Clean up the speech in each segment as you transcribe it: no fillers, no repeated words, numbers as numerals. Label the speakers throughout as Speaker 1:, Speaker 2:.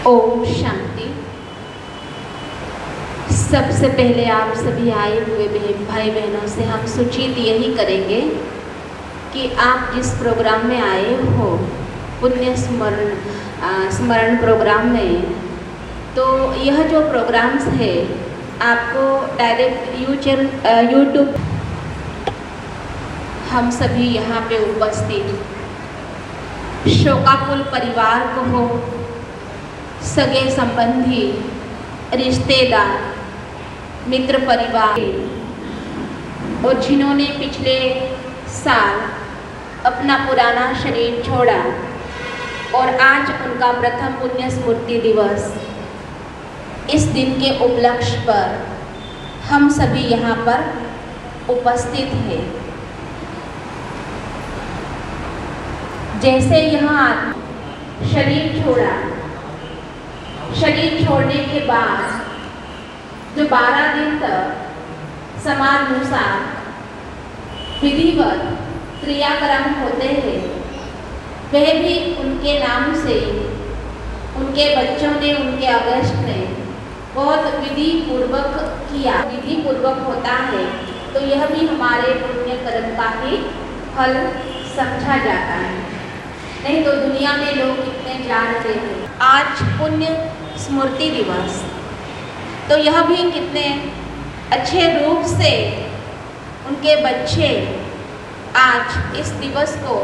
Speaker 1: ओम शांति। सबसे पहले आप सभी आए हुए भाई बहनों से हम सूचित यही करेंगे कि आप जिस प्रोग्राम में आए हो, पुण्य स्मरण प्रोग्राम में, तो यह जो प्रोग्राम्स है आपको डायरेक्ट यूट्यूब, हम सभी यहाँ पे उपस्थित शोकाकुल परिवार को हो, सगे संबंधी, रिश्तेदार, मित्र परिवार, और जिन्होंने पिछले साल अपना पुराना शरीर छोड़ा और आज उनका प्रथम पुण्य स्मृति दिवस, इस दिन के उपलक्ष्य पर हम सभी यहाँ पर उपस्थित हैं। जैसे यहाँ शरीर छोड़ा, शरीर छोड़ने के बाद जो 12 दिन तक समानुसार विधिवत क्रियाक्रम होते हैं, वह भी उनके नाम से उनके बच्चों ने, उनके अगस्त ने बहुत विधि पूर्वक किया। विधि पूर्वक होता है तो यह भी हमारे पुण्य कर्म का ही फल समझा जाता है। नहीं तो दुनिया में लोग कितने जानते हैं। आज पुण्य स्मृति दिवस, तो यह भी कितने अच्छे रूप से उनके बच्चे आज इस दिवस को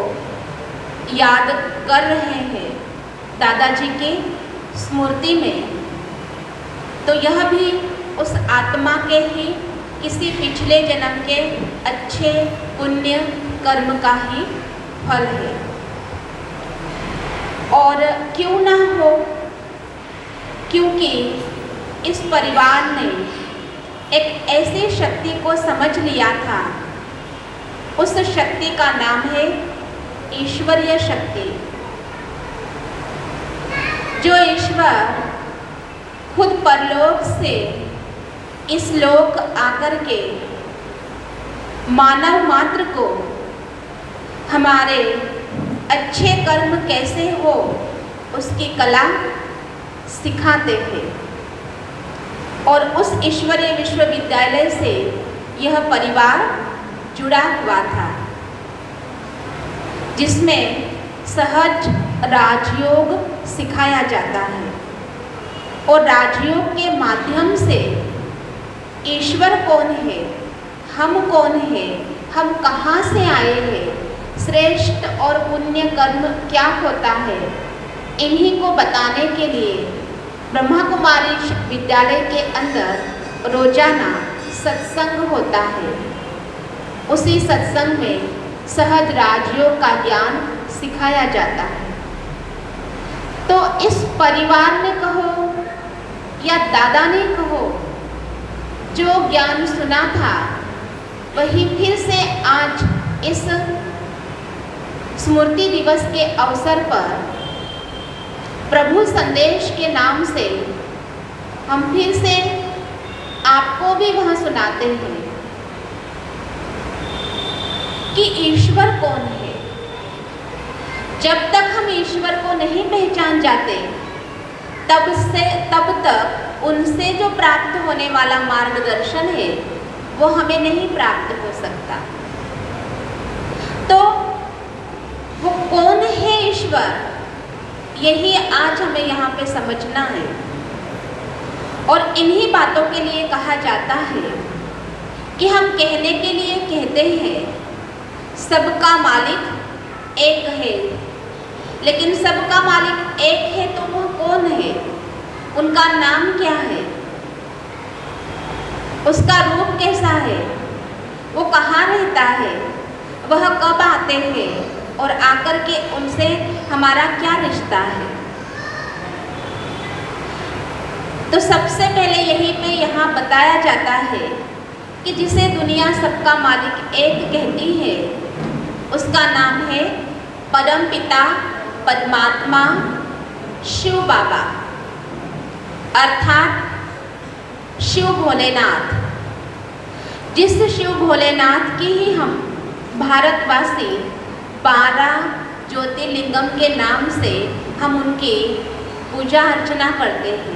Speaker 1: याद कर रहे हैं दादाजी की स्मृति में। तो यह भी उस आत्मा के ही किसी पिछले जन्म के अच्छे पुण्य कर्म का ही फल है। और क्यों ना हो, क्योंकि इस परिवार ने एक ऐसी शक्ति को समझ लिया था, उस शक्ति का नाम है ईश्वरीय शक्ति। जो ईश्वर खुद परलोक से इस लोक आकर के मानव मात्र को हमारे अच्छे कर्म कैसे हो उसकी कला सिखाते हैं। और उस ईश्वरीय विश्वविद्यालय से यह परिवार जुड़ा हुआ था, जिसमें सहज राजयोग सिखाया जाता है। और राजयोग के माध्यम से ईश्वर कौन है, हम कौन है, हम कहाँ से आए हैं, श्रेष्ठ और पुण्य कर्म क्या होता है, इन्हीं को बताने के लिए ब्रह्मा कुमारी विद्यालय के अंदर रोजाना सत्संग होता है। उसी सत्संग में सहज राजयोग का ज्ञान सिखाया जाता है। तो इस परिवार ने कहो या दादा ने कहो, जो ज्ञान सुना था वही फिर से आज इस स्मृति दिवस के अवसर पर प्रभु संदेश के नाम से हम फिर से आपको भी वह सुनाते हैं कि ईश्वर कौन है। जब तक हम ईश्वर को नहीं पहचान जाते, तब तक उनसे जो प्राप्त होने वाला मार्गदर्शन है वो हमें नहीं प्राप्त हो सकता। तो वो कौन है ईश्वर, यही आज हमें यहाँ पे समझना है। और इन्हीं बातों के लिए कहा जाता है कि हम कहने के लिए कहते हैं सबका मालिक एक है, लेकिन सबका मालिक एक है तो वो कौन है, उनका नाम क्या है, उसका रूप कैसा है, वो कहाँ रहता है, वह कब आते हैं और आकर के उनसे हमारा क्या रिश्ता है। तो सबसे पहले यहीं पे यहाँ बताया जाता है कि जिसे दुनिया सबका मालिक एक कहती है, उसका नाम है परम पिता परमात्मा शिव बाबा, अर्थात शिव भोलेनाथ। जिस शिव भोलेनाथ की ही हम भारतवासी 12 ज्योतिर्लिंगम के नाम से हम उनकी पूजा अर्चना करते हैं।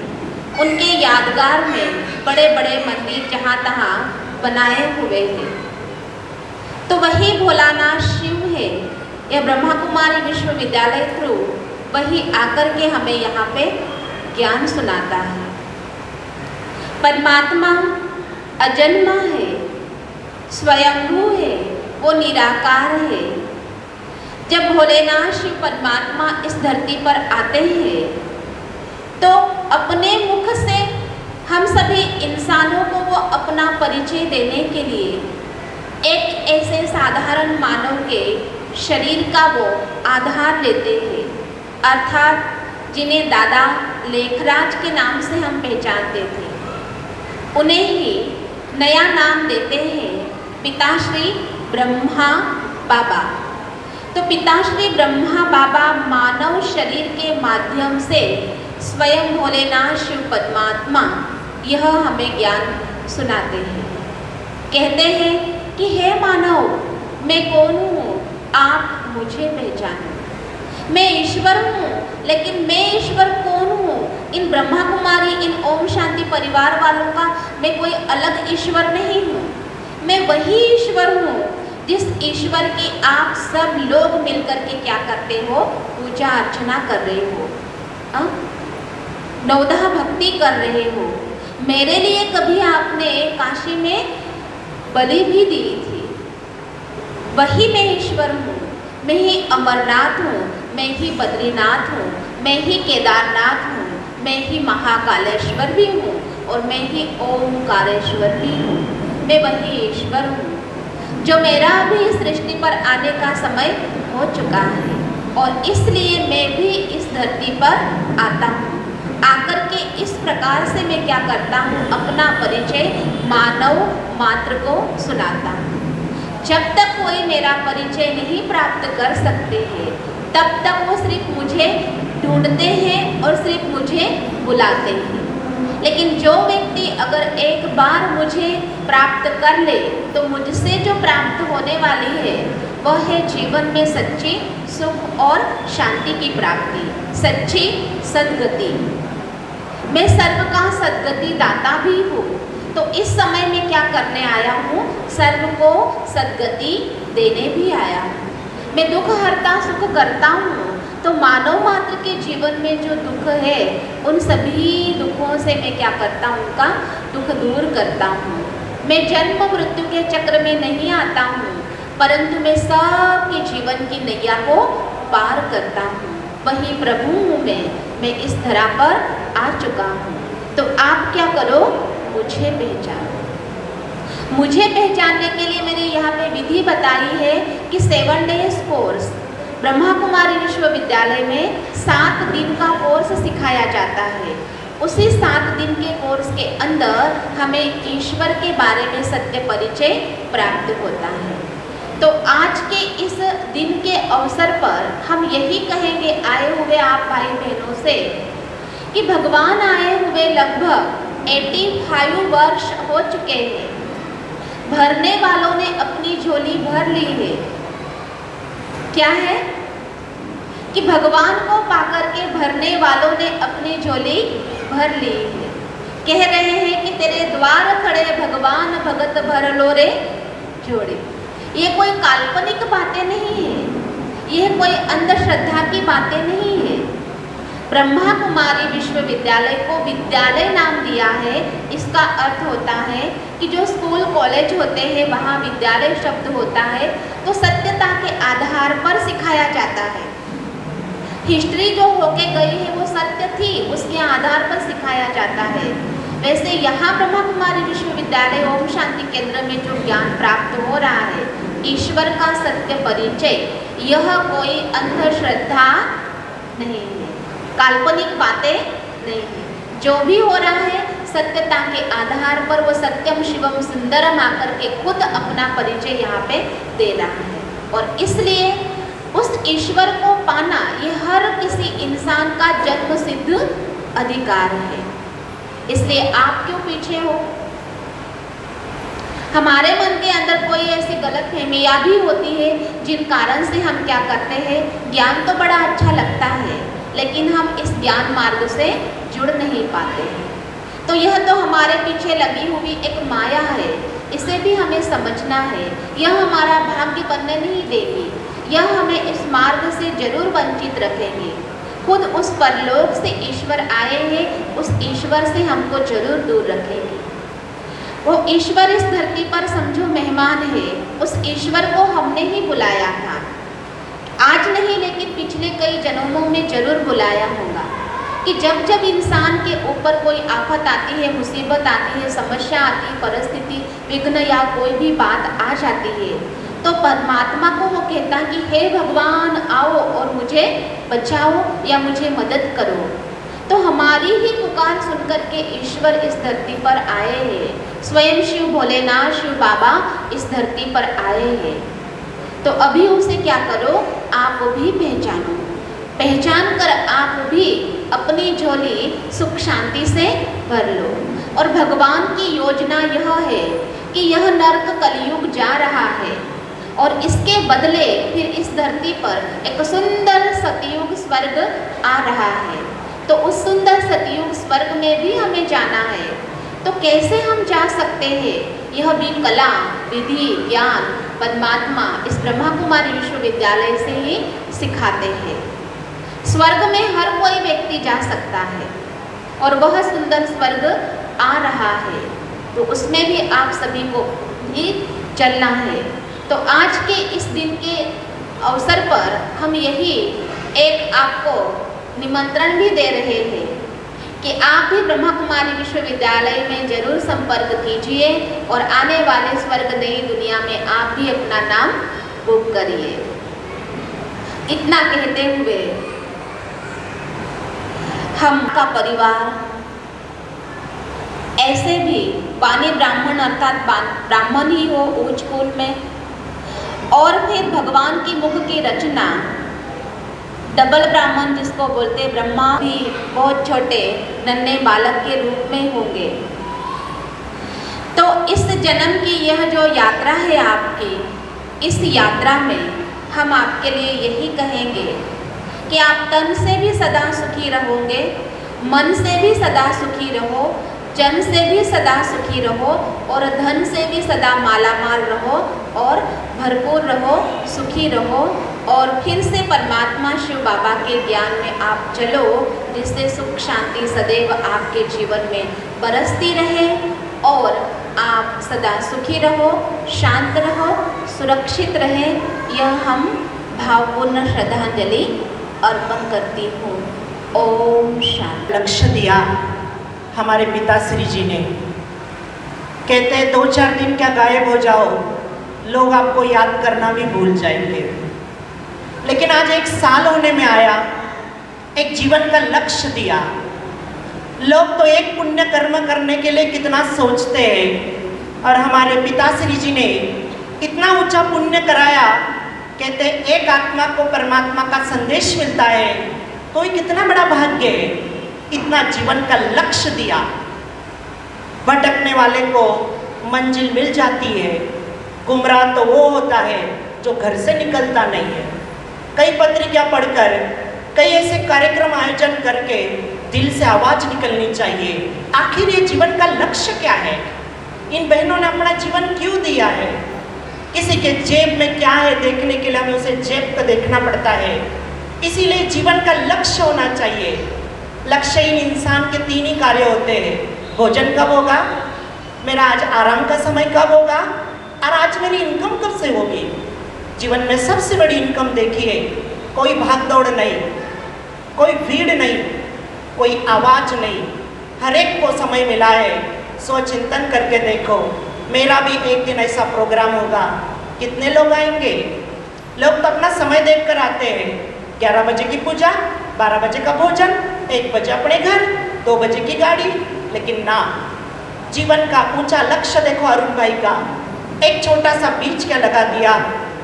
Speaker 1: उनके यादगार में बड़े बड़े मंदिर जहाँ तहाँ बनाए हुए हैं। तो वही भोलानाथ शिव है। यह ब्रह्मा कुमारी विश्वविद्यालय थ्रू वही आकर के हमें यहाँ पे ज्ञान सुनाता है। परमात्मा अजन्मा है, स्वयंभू है, वो निराकार है। जब भोलेनाथ शिव परमात्मा इस धरती पर आते हैं तो अपने मुख से हम सभी इंसानों को वो अपना परिचय देने के लिए एक ऐसे साधारण मानव के शरीर का वो आधार लेते हैं, अर्थात जिन्हें दादा लेखराज के नाम से हम पहचानते थे, उन्हें ही नया नाम देते हैं पिताश्री ब्रह्मा बाबा। तो पिताश्री ब्रह्मा बाबा मानव शरीर के माध्यम से स्वयं भोलेनाथ शिव परमात्मा यह हमें ज्ञान सुनाते हैं। कहते हैं कि हे मानव, मैं कौन हूँ, आप मुझे पहचानो। मैं ईश्वर हूँ, लेकिन मैं ईश्वर कौन हूँ? इन ब्रह्मा कुमारी, इन ओम शांति परिवार वालों का मैं कोई अलग ईश्वर नहीं हूँ। मैं वही ईश्वर हूँ जिस ईश्वर की आप सब लोग मिलकर के क्या करते हो? पूजा अर्चना कर रहे हो, नवदह भक्ति कर रहे हो। मेरे लिए कभी आपने काशी में बलि भी दी थी। वही मैं ईश्वर हूँ। मैं ही अमरनाथ हूँ, मैं ही बद्रीनाथ हूँ, मैं ही केदारनाथ हूँ, मैं ही महाकालेश्वर भी हूँ और मैं ही ओमकारेश्वर भी हूँ। मैं वही ईश्वर हूँ जो मेरा भी सृष्टि पर आने का समय हो चुका है और इसलिए मैं भी इस धरती पर आता हूँ। आकर के इस प्रकार से मैं क्या करता हूँ? अपना परिचय मानव मात्र को सुनाता हूँ। जब तक कोई मेरा परिचय नहीं प्राप्त कर सकते हैं, तब तक वो सिर्फ मुझे ढूंढते हैं और सिर्फ मुझे बुलाते हैं। लेकिन जो व्यक्ति अगर एक बार मुझे प्राप्त कर ले तो मुझसे जो प्राप्त होने वाली है वह है जीवन में सच्ची सुख और शांति की प्राप्ति, सच्ची सद्गति। मैं सर्व का सद्गति दाता भी हूँ। तो इस समय में क्या करने आया हूँ? सर्व को सद्गति देने भी आया हूँ। मैं दुख हरता सुख करता हूँ। तो मानव मात्र के जीवन में जो दुख है उन सभी दुखों से मैं क्या करता हूँ? उनका दुख दूर करता हूँ। मैं जन्म मृत्यु के चक्र में नहीं आता हूँ, परंतु मैं सबके जीवन की नैया को पार करता हूँ। वही प्रभु हूँ मैं इस धरा पर आ चुका हूँ। तो आप क्या करो? मुझे पहचानो। मुझे पहचानने के लिए मैंने यहाँ पे विधि बताई है कि 7 डेज कोर्स ब्रह्मा कुमारी विश्वविद्यालय में 7 दिन का कोर्स सिखाया जाता है। उसी 7 दिन के कोर्स के अंदर हमें ईश्वर के बारे में सत्य परिचय प्राप्त होता है। तो आज के इस दिन के अवसर पर हम यही कहेंगे आए हुए आप भाई बहनों से कि भगवान आए हुए लगभग 85 वर्ष हो चुके हैं। भरने वालों ने अपनी झोली भर ली है। क्या है कि भगवान को पाकर के भरने वालों ने अपनी झोली भर ली है। कह रहे हैं कि तेरे द्वार खड़े भगवान भगत भर लो रे जोड़े। ये कोई काल्पनिक बातें नहीं है, यह कोई अंधश्रद्धा की बातें नहीं है। ब्रह्मा कुमारी विश्वविद्यालय को विद्यालय नाम दिया है। इसका अर्थ होता है कि जो स्कूल कॉलेज होते हैं वहाँ विद्यालय शब्द होता है तो सत्यता के आधार पर सिखाया जाता है। हिस्ट्री जो होके गई है वो सत्य थी, उसके आधार पर सिखाया जाता है। वैसे यहाँ ब्रह्मा कुमारी विश्वविद्यालय ओम शांति केंद्र में जो ज्ञान प्राप्त हो रहा है ईश्वर का सत्य परिचय, यह कोई अंधश्रद्धा नहीं है, काल्पनिक बातें नहीं है। जो भी हो रहा है सत्यता के आधार पर वो सत्यम शिवम सुंदरम आकर के खुद अपना परिचय यहाँ पे दे रहा है। और इसलिए उस ईश्वर को पाना ये हर किसी इंसान का जन्म सिद्ध अधिकार है। इसलिए आप क्यों पीछे हो? हमारे मन के अंदर कोई ऐसी गलतफहमियां भी होती है जिन कारण से हम क्या करते हैं, ज्ञान तो बड़ा अच्छा लगता है लेकिन हम इस ज्ञान मार्ग से जुड़ नहीं पाते हैं। तो यह तो हमारे पीछे लगी हुई एक माया है, इसे भी हमें समझना है। यह हमारा भाग्य बनने नहीं देगी, यह हमें इस मार्ग से जरूर वंचित रखेंगे। खुद उस परलोक से ईश्वर आए हैं, उस ईश्वर से हमको जरूर दूर रखेंगे। वो ईश्वर इस धरती पर समझो मेहमान है, उस ईश्वर को हमने ही बुलाया था। आज नहीं लेकिन पिछले कई जन्मों में जरूर बुलाया होगा कि जब जब इंसान के ऊपर कोई आफत आती है, मुसीबत आती है, समस्या आती है, परिस्थिति विघ्न या कोई भी बात आ जाती है, तो परमात्मा को वो कहता कि हे भगवान आओ और मुझे बचाओ या मुझे मदद करो। तो हमारी ही पुकार सुनकर के ईश्वर इस धरती पर आए हैं। स्वयं शिव भोलेनाथ, शिव बाबा इस धरती पर आए हैं। तो अभी उसे क्या करो, आप भी पहचानो। पहचान कर आप भी अपनी झोली सुख शांति से भर लो। और भगवान की योजना यह है कि यह नर्क कलयुग जा रहा है और इसके बदले फिर इस धरती पर एक सुंदर सतयुग स्वर्ग आ रहा है। तो उस सुंदर सतयुग स्वर्ग में भी हमें जाना है। तो कैसे हम जा सकते हैं, यह भी कला, विधि, ज्ञान परमात्मा इस ब्रह्मा कुमारी विश्वविद्यालय से ही सिखाते हैं। स्वर्ग में हर कोई व्यक्ति जा सकता है और वह सुंदर स्वर्ग आ रहा है, तो उसमें भी आप सभी को भी चलना है। तो आज के इस दिन के अवसर पर हम यही एक आपको निमंत्रण भी दे रहे हैं कि आप भी ब्रह्मा कुमारी विश्वविद्यालय में जरूर संपर्क कीजिए और आने वाले स्वर्ग नई दुनिया में आप भी अपना नाम बुक करिए। इतना कहते हुए हम का परिवार ऐसे भी वाणी ब्राह्मण अर्थात ब्राह्मण ही हो उच्च कुल में, और फिर भगवान की मुख की रचना डबल ब्राह्मण जिसको बोलते ब्रह्मा भी बहुत छोटे नन्हे बालक के रूप में होंगे। तो इस जन्म की यह जो यात्रा है आपकी, इस यात्रा में हम आपके लिए यही कहेंगे कि आप तन से भी सदा सुखी रहोगे, मन से भी सदा सुखी रहो, जन से भी सदा सुखी रहो और धन से भी सदा मालामाल रहो और भरपूर रहो, सुखी रहो। और फिर से परमात्मा शिव बाबा के ज्ञान में आप चलो, जिससे सुख शांति सदैव आपके जीवन में बरसती रहे और आप सदा सुखी रहो, शांत रहो, सुरक्षित रहे। यह हम भावपूर्ण श्रद्धांजलि अर्पण करती हूँ। ओम शांति।
Speaker 2: लक्ष्य दिया हमारे पिताश्री जी ने, कहते हैं 2-4 दिन क्या गायब हो जाओ, लोग आपको याद करना भी भूल जाएंगे। लेकिन आज 1 साल होने में आया, एक जीवन का लक्ष्य दिया। लोग तो एक पुण्य कर्म करने के लिए कितना सोचते हैं और हमारे पिताश्री जी ने इतना ऊंचा पुण्य कराया। कहते हैं एक आत्मा को परमात्मा का संदेश मिलता है, कोई कितना बड़ा भाग्य है। इतना जीवन का लक्ष्य दिया। भटकने वाले को मंजिल मिल जाती है, गुमराह तो वो होता है जो घर से निकलता नहीं है। कई पत्रिका पढ़कर, कई ऐसे कार्यक्रम आयोजन करके दिल से आवाज निकलनी चाहिए, आखिर ये जीवन का लक्ष्य क्या है, इन बहनों ने अपना जीवन क्यों दिया है। किसी के जेब में क्या है देखने के लिए हमें उसे जेब को देखना पड़ता है। इसीलिए जीवन का लक्ष्य होना चाहिए। लक्ष्यहीन इंसान के 3 ही कार्य होते हैं, भोजन कब होगा, मेरा आज आराम का समय कब होगा और आज मेरी इनकम कब से होगी। जीवन में सबसे बड़ी इनकम देखिए, कोई भाग दौड़ नहीं, कोई भीड़ नहीं, कोई आवाज नहीं, हर एक को समय मिला है। स्वचिंतन करके देखो, मेरा भी एक दिन ऐसा प्रोग्राम होगा, कितने लोग आएंगे। लोग तो अपना समय देख कर आते हैं, 11 बजे की पूजा, 12 बजे का भोजन, 1 बजे अपने घर, 2 बजे की गाड़ी। लेकिन ना, जीवन का ऊंचा लक्ष्य देखो अरुण भाई का, एक छोटा सा बीज क्या लगा दिया,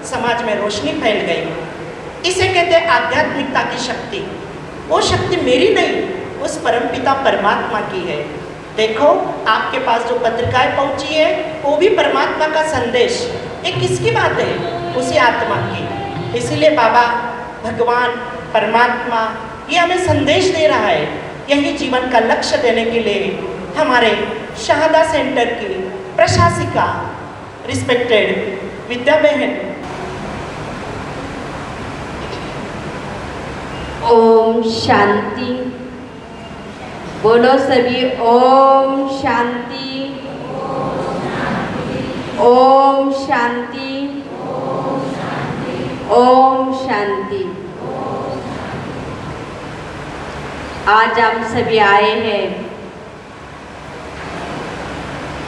Speaker 2: समाज में रोशनी फैल गई। इसे कहते हैं आध्यात्मिकता की शक्ति। वो शक्ति मेरी नहीं, उस परमपिता परमात्मा की है। देखो आपके पास जो पत्रिकाएं पहुंची है, वो भी परमात्मा का संदेश। ये किसकी बात है, उसी आत्मा की। इसीलिए बाबा, भगवान, परमात्मा ये हमें संदेश दे रहा है। यही जीवन का लक्ष्य देने के लिए हमारे शहादा सेंटर की प्रशासिका रिस्पेक्टेड विद्या बहन।
Speaker 3: ओम शांति। बोलो सभी ओम शांति। ओम शांति। ओम शांति। आज हम सभी आए हैं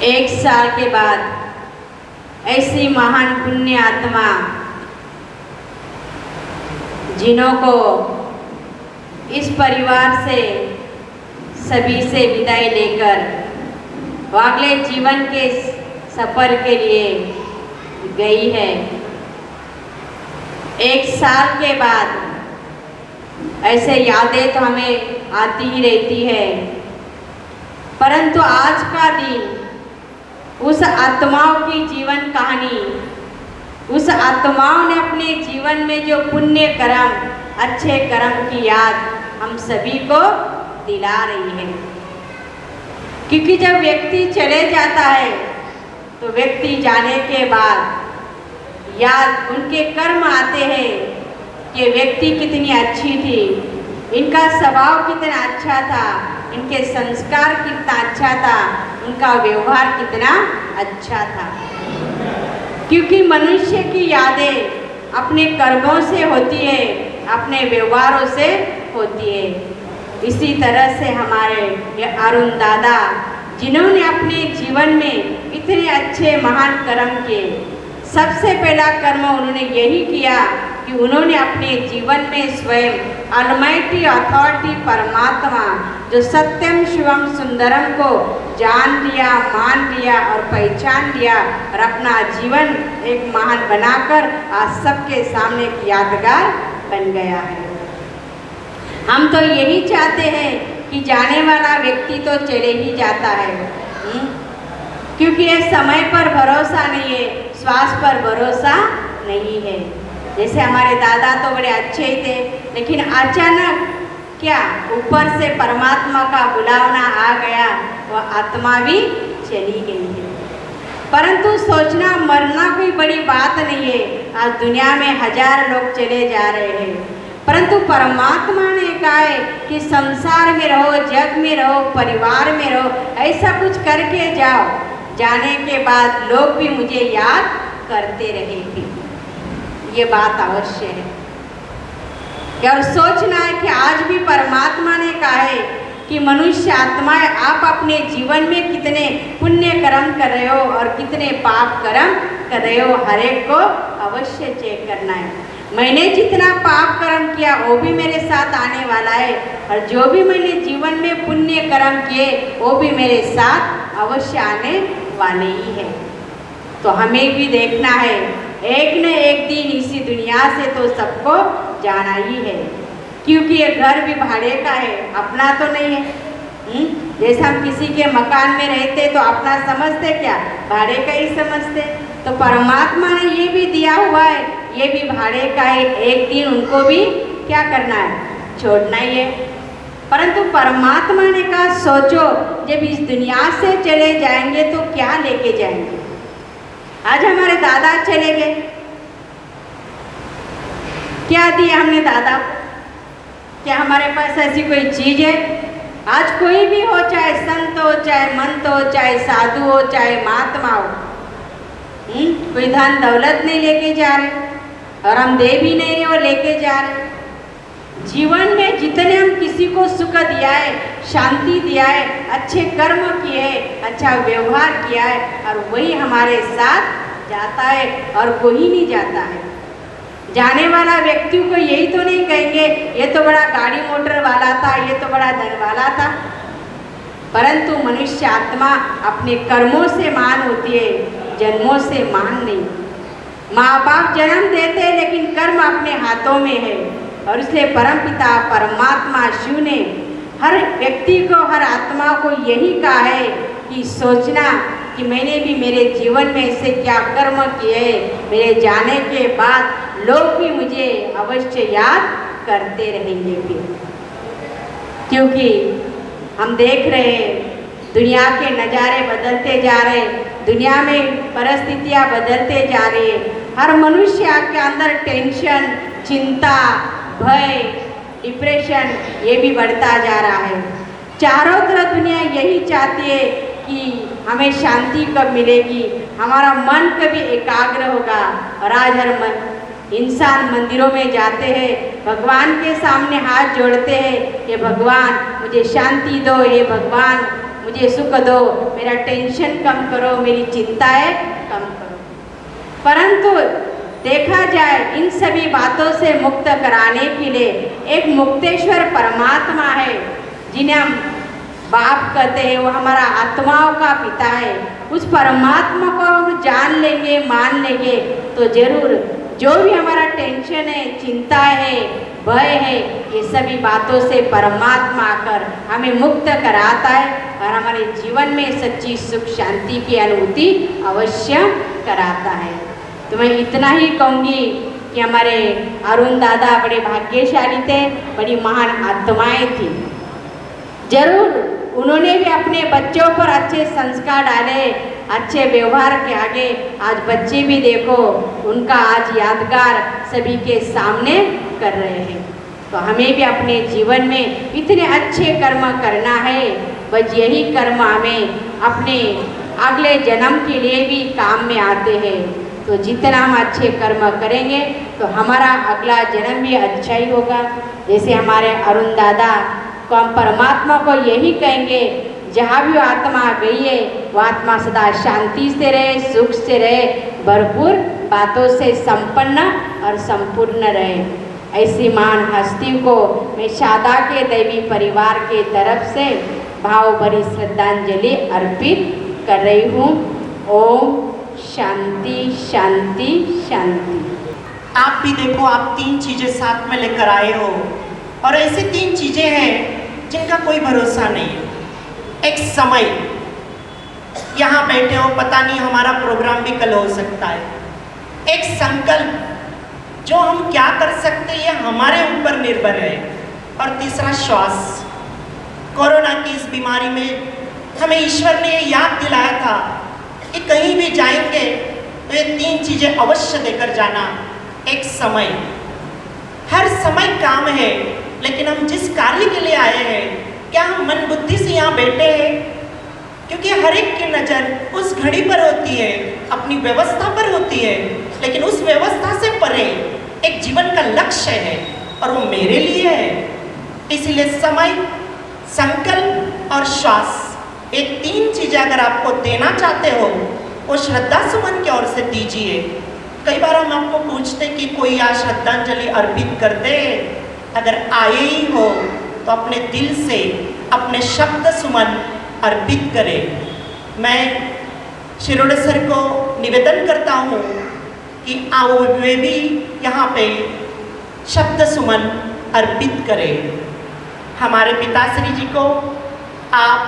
Speaker 3: 1 साल के बाद ऐसी महान पुण्य आत्मा जिन्हों को इस परिवार से सभी से विदाई लेकर वो अगले जीवन के सफर के लिए गई है। 1 साल के बाद ऐसे यादें तो हमें आती ही रहती है, परंतु आज का दिन उस आत्माओं की जीवन कहानी, उस आत्माओं ने अपने जीवन में जो पुण्य कर्म, अच्छे कर्म की याद हम सभी को दिला रही है। क्योंकि जब व्यक्ति चले जाता है तो व्यक्ति जाने के बाद याद उनके कर्म आते हैं कि व्यक्ति कितनी अच्छी थी, इनका स्वभाव कितना अच्छा था, इनके संस्कार कितना अच्छा था, उनका व्यवहार कितना अच्छा था। क्योंकि मनुष्य की यादें अपने कर्मों से होती है, अपने व्यवहारों से होती है। इसी तरह से हमारे ये अरुण दादा जिन्होंने अपने जीवन में इतने अच्छे महान कर्म किए, सबसे पहला कर्म उन्होंने यही किया कि उन्होंने अपने जीवन में स्वयं अलमाइटी अथॉरिटी परमात्मा जो सत्यम शिवम सुंदरम को जान लिया, मान लिया और पहचान लिया और अपना जीवन एक महान बनाकर आज सबके सामने एक यादगार बन गया है। हम तो यही चाहते हैं कि जाने वाला व्यक्ति तो चले ही जाता है, क्योंकि ये समय पर भरोसा नहीं है, श्वास पर भरोसा नहीं है। जैसे हमारे दादा तो बड़े अच्छे ही थे, लेकिन अचानक क्या ऊपर से परमात्मा का बुलावना आ गया, वह आत्मा भी चली गई है। परंतु सोचना मरना कोई बड़ी बात नहीं है। आज दुनिया में 1000 लोग चले जा रहे हैं, परंतु परमात्मा ने कहा है कि संसार में रहो, जग में रहो, परिवार में रहो, ऐसा कुछ करके जाओ, जाने के बाद लोग भी मुझे याद करते रहेंगे। ये बात अवश्य है। और सोचना है कि आज भी परमात्मा ने कहा है कि मनुष्य आत्माएं आप अपने जीवन में कितने पुण्य कर्म कर रहे हो और कितने पाप कर्म कर रहे हो, हर एक को अवश्य चेक करना है। मैंने जितना पाप कर्म किया वो भी मेरे साथ आने वाला है, और जो भी मैंने जीवन में पुण्य कर्म किए वो भी मेरे साथ अवश्य आने वाले ही है। तो हमें भी देखना है, एक न एक दिन इसी दुनिया से तो सबको जाना ही है, क्योंकि ये घर भी भाड़े का है, अपना तो नहीं है। जैसे हम किसी के मकान में रहते तो अपना समझते क्या, भाड़े का ही समझते। तो परमात्मा ने ये भी दिया हुआ है, ये भी भाड़े का है, एक दिन उनको भी क्या करना है, छोड़ना ही है। परंतु परमात्मा ने कहा सोचो, जब इस दुनिया से चले जाएंगे तो क्या लेके जाएंगे। आज हमारे दादा चले गए, क्या दिया हमने दादा को? क्या हमारे पास ऐसी कोई चीज है? आज कोई भी हो, चाहे संत हो, चाहे मंत हो, चाहे साधु हो, चाहे महात्मा हो, कोई धन दौलत नहीं लेके जा रहे, और हम दे भी नहीं रहे और लेके जा रहे। जीवन में जितने हम किसी को सुख दिया है, शांति दिया है, अच्छे कर्म किए हैं, अच्छा व्यवहार किया है, और वही हमारे साथ जाता है और कोई नहीं जाता है। जाने वाला व्यक्ति को यही तो नहीं कहेंगे ये तो बड़ा गाड़ी मोटर वाला था, ये तो बड़ा धन वाला था। परंतु मनुष्य आत्मा अपने कर्मों से मान होती है, जन्मों से मान नहीं। माँ बाप जन्म देते हैं लेकिन कर्म अपने हाथों में है, और इसलिए परमपिता परमात्मा शिव ने हर व्यक्ति को, हर आत्मा को यही कहा है कि सोचना कि मैंने भी मेरे जीवन में ऐसे क्या कर्म किए, मेरे जाने के बाद लोग भी मुझे अवश्य याद करते रहेंगे। फिर क्योंकि हम देख रहे हैं दुनिया के नज़ारे बदलते जा रहे, दुनिया में परिस्थितियाँ बदलते जा रही है। हर मनुष्य के अंदर टेंशन, चिंता, भय, डिप्रेशन ये भी बढ़ता जा रहा है। चारों तरफ दुनिया यही चाहती है कि हमें शांति कब मिलेगी, हमारा मन कभी एकाग्र होगा। और आज हर इंसान मंदिरों में जाते हैं, भगवान के सामने हाथ जोड़ते हैं, ये भगवान मुझे शांति दो, ये भगवान मुझे सुख दो, मेरा टेंशन कम करो, मेरी चिंताएं कम करो। परंतु देखा जाए इन सभी बातों से मुक्त कराने के लिए एक मुक्तेश्वर परमात्मा है, जिन्हें हम बाप कहते हैं, वो हमारा आत्माओं का पिता है। उस परमात्मा को हम जान लेंगे, मान लेंगे तो जरूर जो भी हमारा टेंशन है, चिंता है, भय है, ये सभी बातों से परमात्मा आकर हमें मुक्त कराता है और हमारे जीवन में सच्ची सुख शांति की अनुभूति अवश्य कराता है। तो मैं इतना ही कहूँगी कि हमारे अरुण दादा बड़े भाग्यशाली थे, बड़ी महान आत्माएं थी। जरूर उन्होंने भी अपने बच्चों पर अच्छे संस्कार डाले, अच्छे व्यवहार के आगे आज बच्चे भी देखो उनका आज यादगार सभी के सामने कर रहे हैं। तो हमें भी अपने जीवन में इतने अच्छे कर्म करना है, बस यही कर्म हमें अपने अगले जन्म के लिए भी काम में आते हैं। तो जितना हम अच्छे कर्म करेंगे तो हमारा अगला जन्म भी अच्छा ही होगा। जैसे हमारे अरुण दादा को हम परमात्मा को यही कहेंगे, जहाँ भी आत्मा गई है वो आत्मा सदा शांति से रहे, सुख से रहे, भरपूर बातों से संपन्न और संपूर्ण रहे। ऐसी महान हस्ती को मैं शादा के दैवी परिवार के तरफ से भाव भरी श्रद्धांजलि अर्पित कर रही हूँ। ओम शांति शांति शांति।
Speaker 2: आप भी देखो, आप 3 चीजें साथ में लेकर आए हो और ऐसी 3 चीजें हैं जिनका कोई भरोसा नहीं है। एक समय, यहाँ बैठे हो, पता नहीं हमारा प्रोग्राम भी कल हो सकता है। एक संकल्प, जो हम क्या कर सकते हैं ये हमारे ऊपर निर्भर है। और तीसरा श्वास। कोरोना की इस बीमारी में हमें ईश्वर ने ये याद दिलाया था कि कहीं भी जाएंगे तो ये 3 चीजें अवश्य देकर जाना। एक समय, हर समय काम है, लेकिन हम जिस कार्य के लिए आए हैं क्या हम मन बुद्धि से यहाँ बैठे हैं? क्योंकि हर एक की नज़र उस घड़ी पर होती है, अपनी व्यवस्था पर होती है, लेकिन उस व्यवस्था से परे एक जीवन का लक्ष्य है और वो मेरे लिए है। इसलिए समय, संकल्प और श्वास, ये 3 चीज़ें अगर आपको देना चाहते हो वो श्रद्धा सुमन की ओर से दीजिए। कई बार हम आपको पूछते कि कोई यहाँ श्रद्धांजलि अर्पित कर दे। अगर आए ही हो तो अपने दिल से अपने शब्द सुमन अर्पित करें। मैं शिरोडे सर को निवेदन करता हूँ कि आओ वे भी यहाँ पे शब्द सुमन अर्पित करें। हमारे पिताश्री जी को आप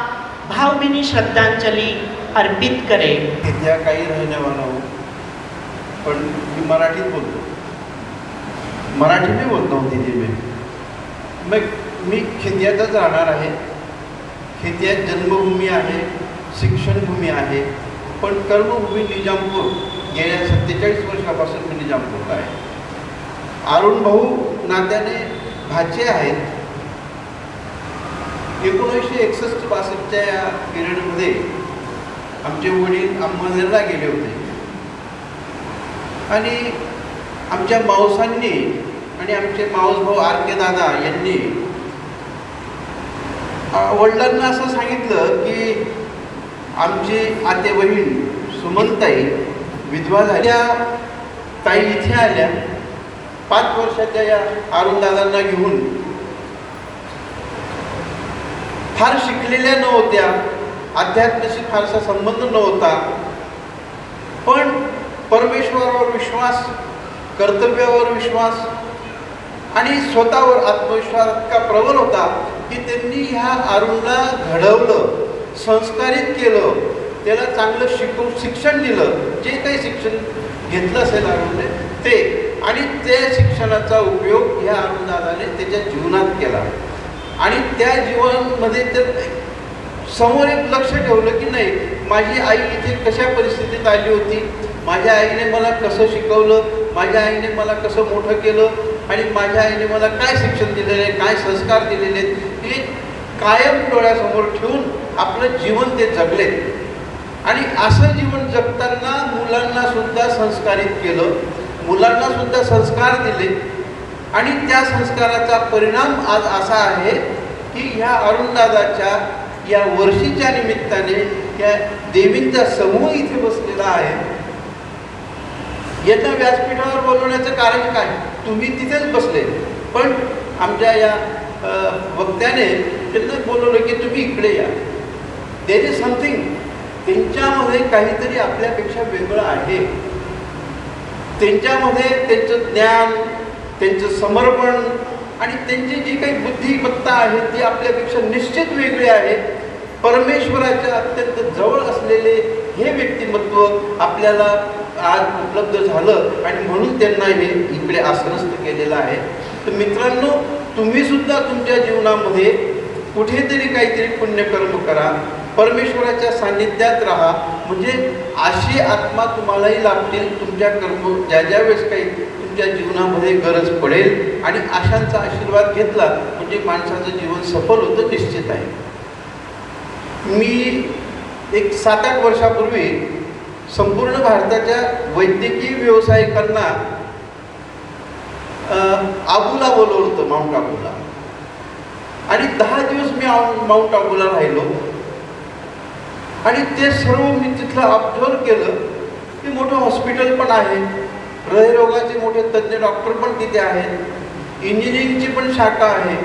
Speaker 2: भावभीनी श्रद्धांजलि अर्पित करें।
Speaker 4: खेतिया काही रहने वाला हूँ, पण मी मराठीत बोलतो, मराठी में बोलता हूँ दीदी मी खेतियातच राहणार आहे। खेतिया जन्मभूमी आहे, शिक्षणभूमी आहे, पण कर्मभूमी निजामपूर। गेल्या 47 वर्षापासून मी निजामपूरला आहे। अरुण भाऊ नात्याने भाचे आहेत। 1961-62 या पिरियडमध्ये आमचे वडील अंमळनेरला गेले होते आणि आमच्या मावसांनी आणि आमचे मावस भाऊ आर.के. दादा यांनी वडिलांना असं सांगितलं की आमची आते बहीण सुमनताई विधवा झाल्या, ताई इथे आल्या। 5 वर्षाच्या या अरुण दादांना घेऊन, फार शिकलेल्या नव्हत्या, अध्यात्माशी फारसा संबंध नव्हता, पण परमेश्वरावर विश्वास, कर्तव्यावर विश्वास आणि स्वतःवर आत्मविश्वास इतका प्रबल होता की त्यांनी ह्या अरुणला घडवलं, संस्कारित केलं, त्याला चांगलं शिक्षण दिलं। जे काही शिक्षण घेतलं असेल अरुणने ते, आणि त्या शिक्षणाचा उपयोग ह्या अरुणदादाने त्याच्या जीवनात केला। आणि त्या जीवनामध्ये तर समोर एक लक्ष ठेवलं की नाही, माझी आई इथे कशा परिस्थितीत आली होती, माझ्या आईने मला कसं शिकवलं, माझ्या आईने मला कसं मोठं केलं आणि माझ्या आईने मला काय शिक्षण दिलेलं आहे, काय संस्कार दिलेले आहेत, हे कायम डोळ्यासमोर ठेवून आपलं जीवन ते जगले. आणि असं जीवन जगताना मुलांना सुद्धा संस्कारित केलं, मुलांना सुद्धा संस्कार दिले. आणि त्या संस्काराचा परिणाम आज असा आहे की ह्या अरुणदादाच्या या वर्षीच्या निमित्ताने त्या देवींचा समूह इथे बसलेला आहे. यांना व्यासपीठावर बोलवण्याचं कारण काय, तुम्ही तिथेच बसले, पण आमच्या या वक्त्याने त्यांना बोलवलं की तुम्ही इकडे या. देर इज समथिंग, त्यांच्यामध्ये काहीतरी आपल्यापेक्षा वेगळं आहे. त्यांच्यामध्ये त्यांचं ज्ञान, त्यांचं समर्पण आणि त्यांची जी काही बुद्धिमत्ता आहे ती आपल्यापेक्षा निश्चित वेगळी आहे. परमेश्वराच्या अत्यंत जवळ असलेले हे व्यक्तिमत्व आपल्याला आज उपलब्ध झालं आणि म्हणून त्यांना हे इकडे आसनस्थ केलेलं आहे. तर मित्रांनो, तुम्ही सुद्धा तुमच्या जीवनामध्ये कुठेतरी काहीतरी पुण्यकर्म करा, परमेश्वराच्या सान्निध्यात राहा, म्हणजे अशी आत्मा तुम्हालाही लाभतील. तुमच्या कर्म ज्या ज्या वेळेस काही तुमच्या जीवनामध्ये गरज पडेल आणि अशांचा आशीर्वाद घेतला म्हणजे माणसाचं जीवन सफल होतं निश्चित आहे. मी एक 7-8 वर्षापूर्वी संपूर्ण भारताच्या वैद्यकीय व्यावसायिकांना आबूला बोलवलं होतं, माउंट आबूला. आणि 10 दिवस मी माउंट आबूला राहिलो आणि ते सर्व मी तिथलं ऑब्झर्व केलं की मोठं हॉस्पिटल पण आहे, हृदयरोगाचे मोठे तज्ज्ञ डॉक्टर पण तिथे आहेत, इंजिनिअरिंगची पण शाखा आहे,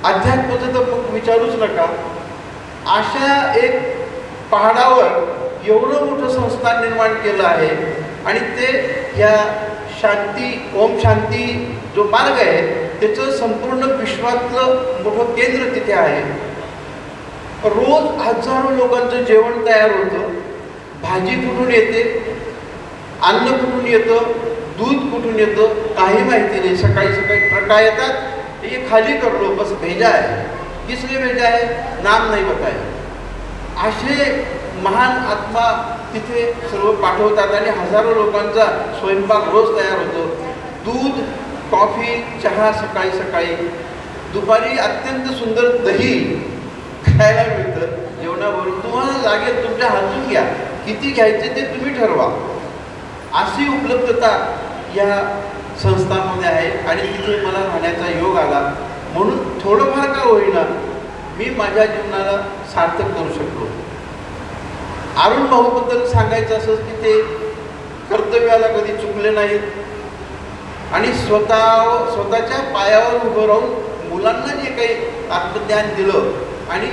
Speaker 4: अध्यात्माचं तर मग विचारूच नका. अशा एक पहाडावर एवढं मोठं संस्थान निर्माण केलं आहे आणि ते या शांती, ओम शांती जो मार्ग आहे त्याचं संपूर्ण विश्वातलं मोठं केंद्र तिथे आहे. रोज हजारो लोकांचं जेवण तयार होतं. भाजी कुठून येते, अन्न कुठून येतं, दूध कुठून येतं, काही माहिती नाही. सकाळी सकाळी ट्रका येतात, ये खाली कर लो, बस भेजा है, किसने भेजा है, नाम नहीं बताया. असे महान आत्मा तिथे सर्व पाठवतात आणि हजारो लोकांचा स्वयंपाक रोज तयार होतो. दूध, कॉफी, चहा सकाळी सकाळी, दुपारी अत्यंत सुंदर दही खायला मिळतं जेवणाबरोबर. तुम्हाला लागेल तुमच्या हातून घ्या, किती घ्यायचे ते तुम्ही ठरवा. अशी उपलब्धता या संस्थांमध्ये आहे आणि तिथे मला राहण्याचा योग आला. म्हणून थोडंफार का होईना मी माझ्या जीवनाला सार्थक करू शकलो. अरुण भाऊबद्दल सांगायचं असं की ते कर्तव्याला कधी चुकले नाहीत आणि स्वतःच्या पायावर उभं राहून मुलांना जे काही आत्मज्ञान दिलं आणि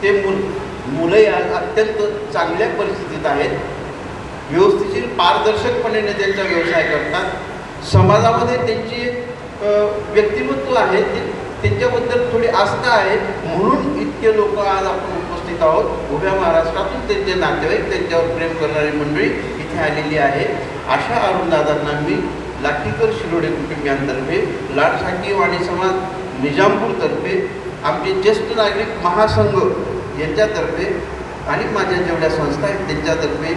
Speaker 4: ते मुलंही आज अत्यंत चांगल्या परिस्थितीत आहेत. व्यवस्थिशीर पारदर्शकपणे त्यांचा व्यवसाय करतात. समाजामध्ये त्यांची व्यक्तिमत्व आहे, त्यांच्याबद्दल थोडी आस्था आहे, म्हणून इतके लोक आज आपण उपस्थित आहोत. उभ्या महाराष्ट्रातून त्यांचे नातेवाईक, त्यांच्यावर प्रेम करणारी मंडळी इथे आलेली आहे. अशा अरुणदादांना मी लाठीकर शिरोडे कुटुंबियांतर्फे, लाड साकी वाणी समाज निजामपूरतर्फे, आमचे ज्येष्ठ नागरिक महासंघ यांच्यातर्फे आणि माझ्या जेवढ्या संस्था आहेत त्यांच्यातर्फे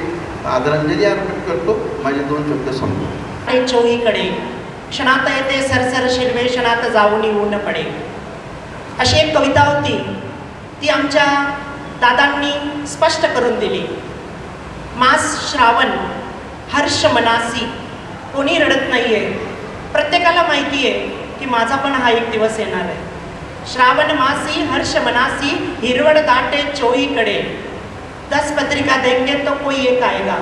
Speaker 4: आदरांजली अर्पण करतो. माझे 2 शब्द संपतो.
Speaker 2: चोहीकडे क्षणात येते सरसर शिरवे, क्षणात जाऊन ऊन पडे, अशी एक कविता होती. ती आमच्या दादांनी स्पष्ट करून दिली. मास श्रावण, हर्ष मनासी, कोणी रडत नाही आहे. प्रत्येकाला माहिती आहे की माझा पण हा एक दिवस येणार आहे. श्रावण मासी हर्ष मनासी, हिरवळ दाटे चोहीकडे, 10 पत्रिका देंगे तो कोई एक आएगा.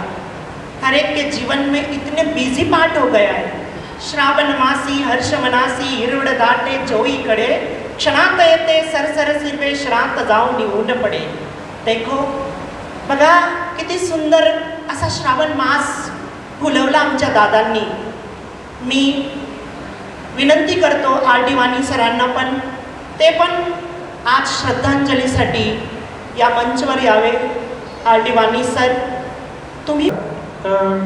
Speaker 2: हर एक के जीवन में इतने बिजी पार्ट हो गया है. श्रावण मासी हर्ष मनासी, हिरवळ दाटे चोहीकडे, क्षणात येते सरसर सिरवे, श्रांत जाऊन ऊन पडे. देखो, बघा किती सुंदर असा श्रावण मास फुलवला आमच्या दादांनी. मी विनंती करतो आर डी वाणी सरांना पण, ते पण आज श्रद्धांजलीसाठी या मंचवर यावे. आर डी वाणी सर, तुम्ही.
Speaker 5: तर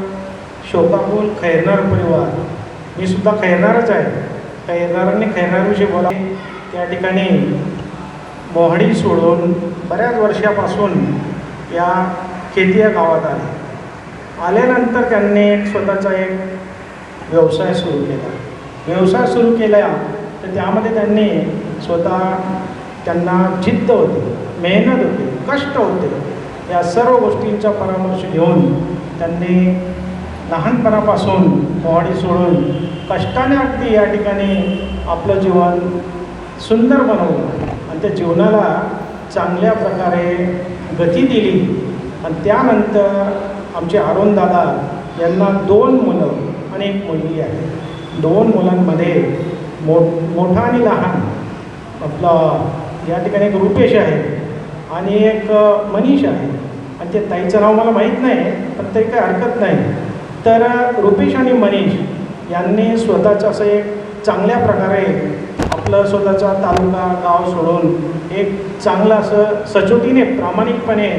Speaker 5: शोभाफुल खैरनार परिवार, मी सुद्धा खैरनारच आहे. खैरनारांनी खैरनारविषयी बोला. त्या ठिकाणी मोहाडी सोडून बऱ्याच वर्षापासून या खेतिया गावात आल्यानंतर त्यांनी एक स्वतःचा एक व्यवसाय सुरू केला. व्यवसाय सुरू केला तर त्यामध्ये त्यांनी त्यांना जिद्द होती, मेहनत होती, कष्ट होते. या सर्व गोष्टींचा परामर्श घेऊन त्यांनी लहानपणापासून मोहाडी सोडून कष्टाने अगदी या ठिकाणी आपलं जीवन सुंदर बनवलं आणि त्या जीवनाला चांगल्या प्रकारे गती दिली. आणि त्यानंतर आमचे अरुणदादा यांना 2 मुलं आणि 1 मुलगी आहे. 2 मुलांमध्ये मोठा आणि लहान आपला या ठिकाणी एक रुपेश आहे आणि एक मनीष आहे. आणि ते ताईचं नाव मला माहीत नाही, पण तरी काही हरकत नाही. तर रुपेश आणि मनीष यांनी स्वतःचं असं एक चांगल्या प्रकारे आपलं स्वतःचा तालुका गाव सोडून एक चांगलं असं सचोटीने प्रामाणिकपणे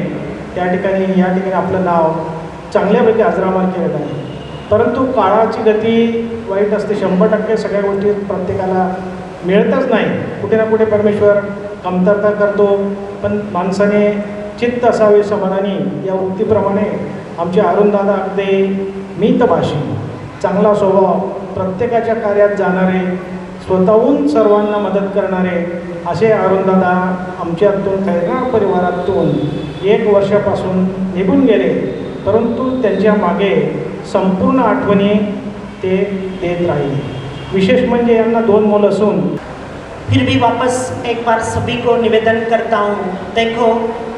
Speaker 5: या ठिकाणी आपलं नाव चांगल्यापैकी अजरामर केलेलं आहे. परंतु काळाची गती वाईट असते. 100% सगळ्या गोष्टी प्रत्येकाला मिळतच नाही. कुठे ना कुठे परमेश्वर कमतरता करतो. पण माणसाने चित्त असावे समाधानी या उक्तीप्रमाणे आमचे अरुणदादा अगदी मितभाषी, चांगला स्वभाव, प्रत्येकाच्या कार्यात जाणारे, स्वतःहून सर्वांना मदत करणारे असे अरुणदादा आमच्यातून खैरनार परिवारातून 1 वर्षापासून निघून गेले. परंतु त्यांच्या मागे संपूर्ण आठवणी ते देत राहिले. विशेष म्हणजे यांना 2 मुलं असून
Speaker 2: फिर भी वापस एक बार सभी को निवेदन करता हूँ, देखो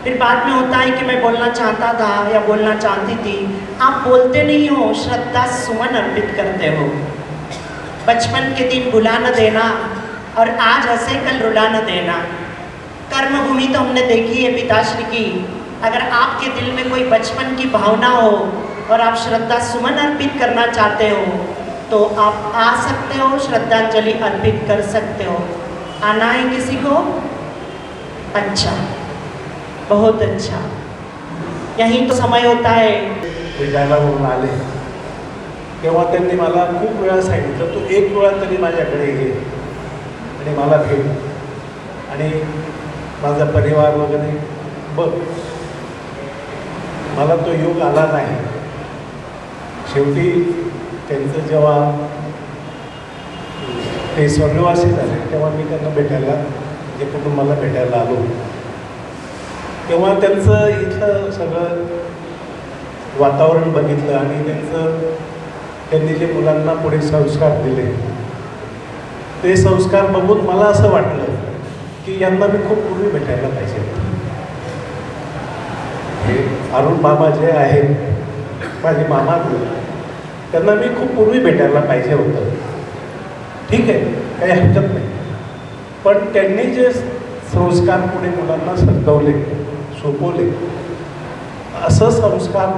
Speaker 2: फिर बाद में होता है कि मैं बोलना चाहता था या बोलना चाहती थी, आप बोलते नहीं हो, श्रद्धा सुमन अर्पित करते हो. बचपन के दिन भुला न देना और आज हंसे कल रुला न देना. कर्मभूमि तो हमने देखी है पिताश्री की. अगर आपके दिल में कोई बचपन की भावना हो और आप श्रद्धा सुमन अर्पित करना चाहते हो तो आप आ सकते हो, श्रद्धांजलि अर्पित कर सकते हो. आना है किसी को? अच्छा, बहुत अच्छा. यही तो समय होता है.
Speaker 4: भेटायला म्हणून आले तेव्हा त्यांनी मला खूप वेळा सांगितलं, तू 1 वेळा तरी माझ्याकडे ये आणि मला भेट आणि माझा परिवार वगैरे बघ. मला तो योग आला नाही. शेवटी त्यांचं जेव्हा ते स्वर्गवासी झाले तेव्हा मी त्यांना भेटायला, जे कुटुंबाला भेटायला आलो, तेव्हा त्यांचं इथलं सगळं वातावरण बघितलं आणि त्यांनी जे मुलांना पुढे संस्कार दिले ते संस्कार बघून मला असं वाटलं की यांना मी खूप पूर्वी भेटायला पाहिजे. हे अरुण मामा जे आहेत माझे मामा, त्यांना मी खूप पूर्वी भेटायला पाहिजे होतं. ठीक आहे, काही हरकत नाही. पण त्यांनी जे संस्कार पुढे मुलांना सरकवले, सोपवले, असं संस्कार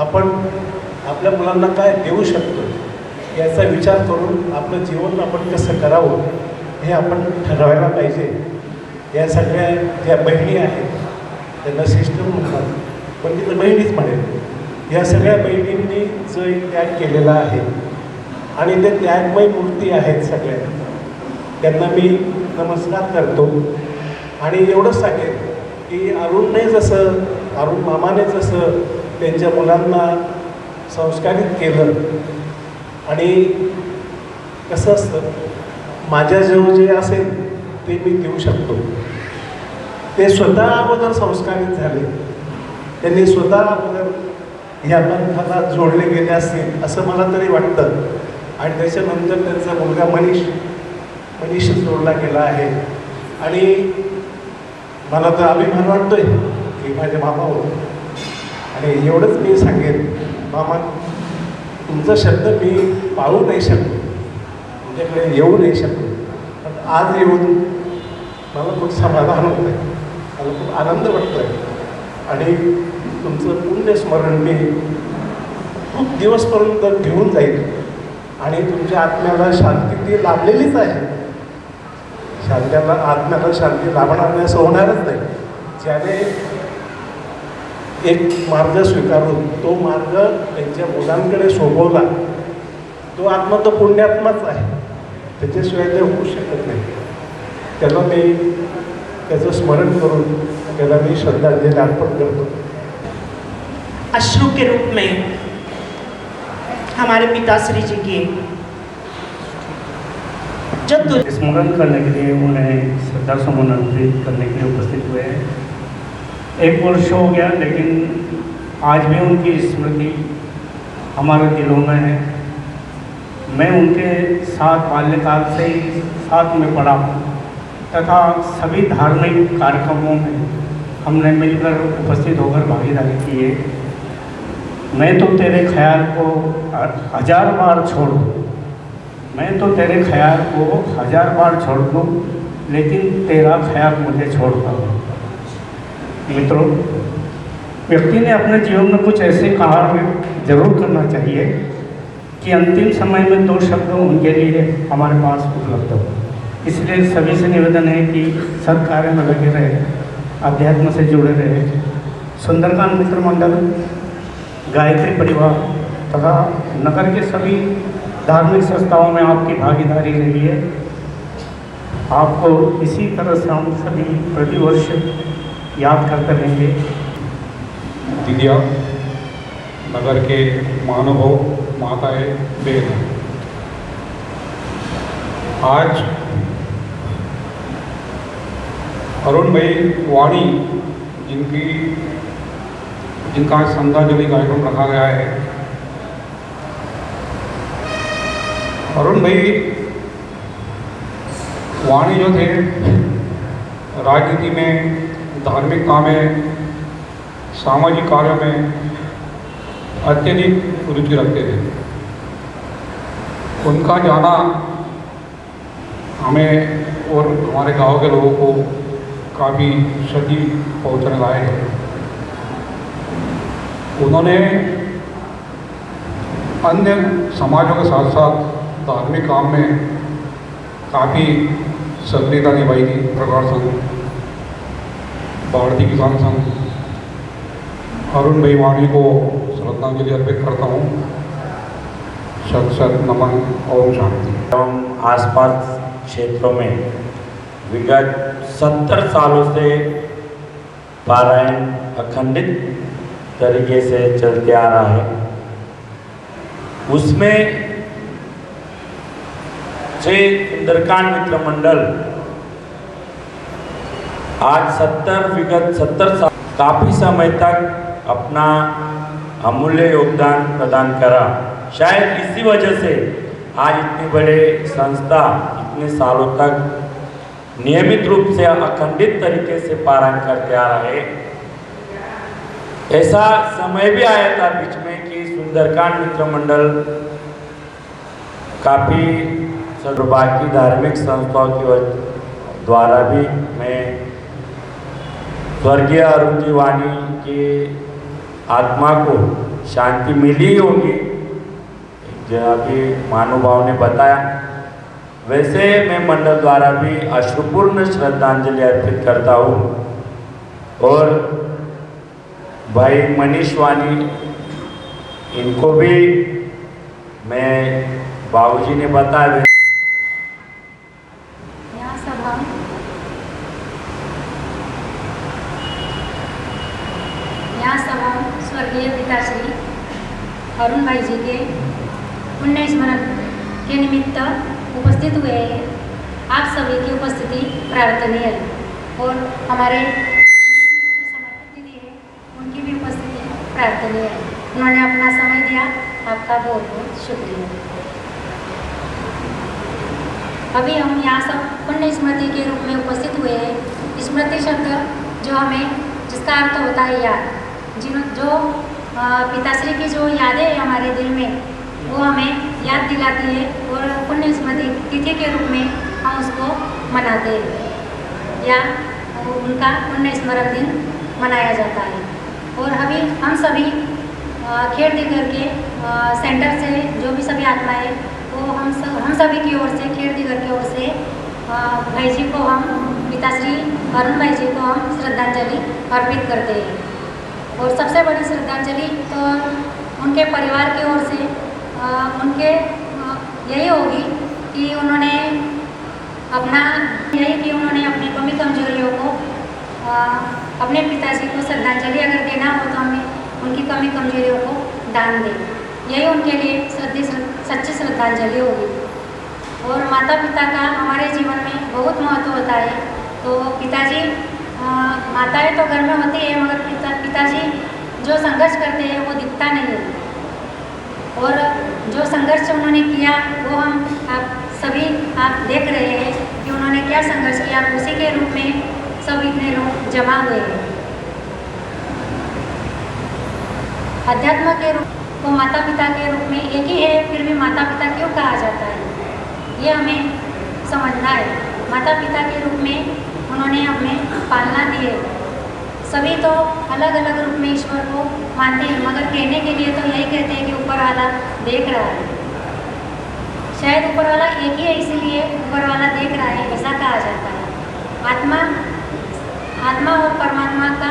Speaker 4: आपण आपल्या मुलांना काय देऊ शकतो याचा विचार करून आपलं जीवन आपण कसं करावं हे आपण ठरवायला पाहिजे. या सगळ्या ज्या बहिणी आहेत त्यांना सिस्टर म्हणतात, पण तिथं बहिणीच म्हणेल. या सगळ्या बहिणींनी जो एक त्याग केलेला आहे आणि ते त्यागमय मूर्ती आहेत सगळ्या, त्यांना मी नमस्कार करतो. आणि एवढंच सांगेन की अरुण मामाने जसं त्यांच्या मुलांना संस्कारित केलं आणि कसं असतं, माझ्याजवळ जे असेल ते मी देऊ शकतो. ते स्वतः अगोदर संस्कारित झाले, त्यांनी स्वतः अगोदर या पंथाला जोडले गेले असतील असं मला तरी वाटतं. आणि त्याच्यानंतर त्यांचा मुलगा मनीष जोडला गेला आहे. आणि मला तर अभिमान वाटतोय की माझे मामा होते. आणि एवढंच मी सांगेन, मामा तुमचा शब्द मी पाळू नाही शकतो, तुमच्याकडे येऊ नाही शकतो, पण आज येऊन मला खूप समाधान होतं आहे, मला खूप आनंद वाटतो आहे. आणि तुमचं पुण्यस्मरण मी खूप दिवसपर्यंत घेऊन जाईल आणि तुमच्या आत्म्याला शांती ती लाभलेलीच आहे. आत्म्याला शांती लाभणार नाही असं होणारच नाही. ज्याने एक मार्ग स्वीकारून तो मार्ग त्यांच्या मुलांकडे सोपवला तो आत्मा तो पुण्यात्माच आहे, त्याच्याशिवाय ते होऊ शकत नाही. त्याला मी
Speaker 6: त्याचं स्मरण करून त्याला मी श्रद्धांजली अर्पण करतो.
Speaker 2: अश्रु के रूप में हमारे पिताश्री जी की जो
Speaker 7: स्मरण करने के लिए उन्हें श्रद्धा सुमन अर्पित करने के लिए उपस्थित हुए हैं. 1 वर्ष हो गया, लेकिन आज भी उनकी स्मृति हमारे दिलों में है. मैं उनके साथ बाल्यकाल से ही साथ में पढ़ा तथा सभी धार्मिक कार्यक्रमों में हमने मिलकर उपस्थित होकर भागीदारी की है. मैं तो तेरे ख्याल को 1000 बार छोड़ दूँ, मैं तो तेरे ख्याल को 1000 बार छोड़ दूँ, लेकिन तेरा ख्याल मुझे छोड़ता हूँ. मित्रों, व्यक्ति ने अपने जीवन में कुछ ऐसे कार्य जरूर करना चाहिए कि अंतिम समय में 2 शब्द उनके लिए हमारे पास उपलब्ध हो. इसलिए सभी से निवेदन है कि सत्कार्य में लगे रहे, अध्यात्म से जुड़े रहे. सुंदरकांड मित्र मंडल, गायत्री परिवार तथा नगर के सभी धार्मिक संस्थाओं में आपकी भागीदारी रही है. आपको इसी तरह से हम सभी प्रतिवर्ष याद करते रहेंगे.
Speaker 8: दीदिया, नगर के महानुभाव, माताएं, बहन, आज अरुण भाई वाणी जिनका श्रद्धांजलि कार्यक्रम रखा गया है. अरुण भाई वाणी जो थे, राजनीति में, धार्मिक काम में, सामाजिक कार्यों में अत्यधिक रुचि रखते थे. उनका जाना हमें और हमारे गांव के लोगों को काफ़ी क्षति पहुँचने लायक है. उन्होंने अन्य समाजों के साथ साथ धार्मिक काम में काफ़ी सक्रियता निभाई थी. प्रगाढ़ संघ, भारतीय किसान संघ, अरुण भाई वाणी को श्रद्धांजलि अर्पित करता हूँ. शत शत नमन. ओम शांति.
Speaker 9: एवं आसपास क्षेत्रों में विगत 70 सालों से पारायण अखंडित तरीके से चलते आ रहा है. उसमें श्री सुंदरकांड मित्र मंडल आज विगत 70 साल काफ़ी समय तक अपना अमूल्य योगदान प्रदान करा. शायद इसी वजह से आज इतनी बड़े संस्था इतने सालों तक नियमित रूप से अखंडित तरीके से पारायण करते आ रहे. ऐसा समय भी आया था बीच में कि सुंदरकांड मित्र मंडल काफ़ी बाकी धार्मिक संस्थाओं के द्वारा भी मैं स्वर्गीय अरुण जी वाणी की आत्मा को शांति मिली होगी, जो अभी महानुभाव ने बताया. वैसे मैं मंडल द्वारा भी अश्रुपूर्ण श्रद्धांजलि अर्पित करता हूँ. और भाई मनीष वाणी, इनको भी मैं बाबूजी ने बताया.
Speaker 10: यहाँ सब हम स्वर्गीय पिताश्री अरुण भाई जी के पुण्य स्मरण के निमित्त उपस्थित हुए हैं. आप सभी की उपस्थिति प्रार्थनीय है और हमारे जो समर्पित दीदी है उनकी भी उपस्थिति प्रार्थनीय है. उन्होंने अपना समय दिया, आपका बहुत बहुत शुक्रिया. अभी हम यहाँ सब पुण्य स्मृति के रूप में उपस्थित हुए हैं. स्मृति शब्द जो हमें जिसका अर्थ होता है याद, जो पिताश्री की जो यादें हैं हमारे दिल में वो हमें याद दिलाती है और पुण्य स्मृति तिथि के रूप में हम उसको मनाते हैं या उनका पुण्य स्मरण दिन मनाया जाता है. और अभी हम सभी खेड़ दिगर के सेंटर से जो भी सभी आत्माएं वो हम सभी की ओर से खेड़ दिगर की ओर से भाई जी को हम पिताश्री अरुण भाई जी को हम श्रद्धांजलि अर्पित करते हैं. और सबसे बड़ी श्रद्धांजलि तो उनके परिवार की ओर से उनके यही होगी कि उन्होंने अपना यही कि उन्होंने अपनी कमी कमजोरियों को अपने पिताजी को श्रद्धांजलि अगर देना हो तो हमें उनकी कमी कमजोरियों को दान दें, यही उनके लिए सच्ची श्रद्धांजलि होगी। और माता पिता का हमारे जीवन में बहुत महत्व होता है। तो पिताजी माताएं तो घर में होती है, मगर पिताजी जो संघर्ष करते हैं वो दिखता नहीं है। और जो संघर्ष उन्होंने किया वो आप सभी देख रहे हैं कि उन्होंने क्या संघर्ष किया, उसी के रूप में सब इतने लोग जमा हुए हैं। अध्यात्म के रूप को माता पिता के रूप में एक ही है, फिर भी माता पिता क्यों कहा जाता है ये हमें समझना है। माता पिता के रूप में उन्होंने हमें पालना दी है। सभी तो अलग अलग रूप में ईश्वर को मानते हैं, मगर कहने के लिए तो यही कहते हैं कि ऊपर वाला देख रहा है। शायद ऊपर वाला एक ही है, इसीलिए ऊपर वाला देख रहा है ऐसा कहा जाता है। आत्मा और परमात्मा का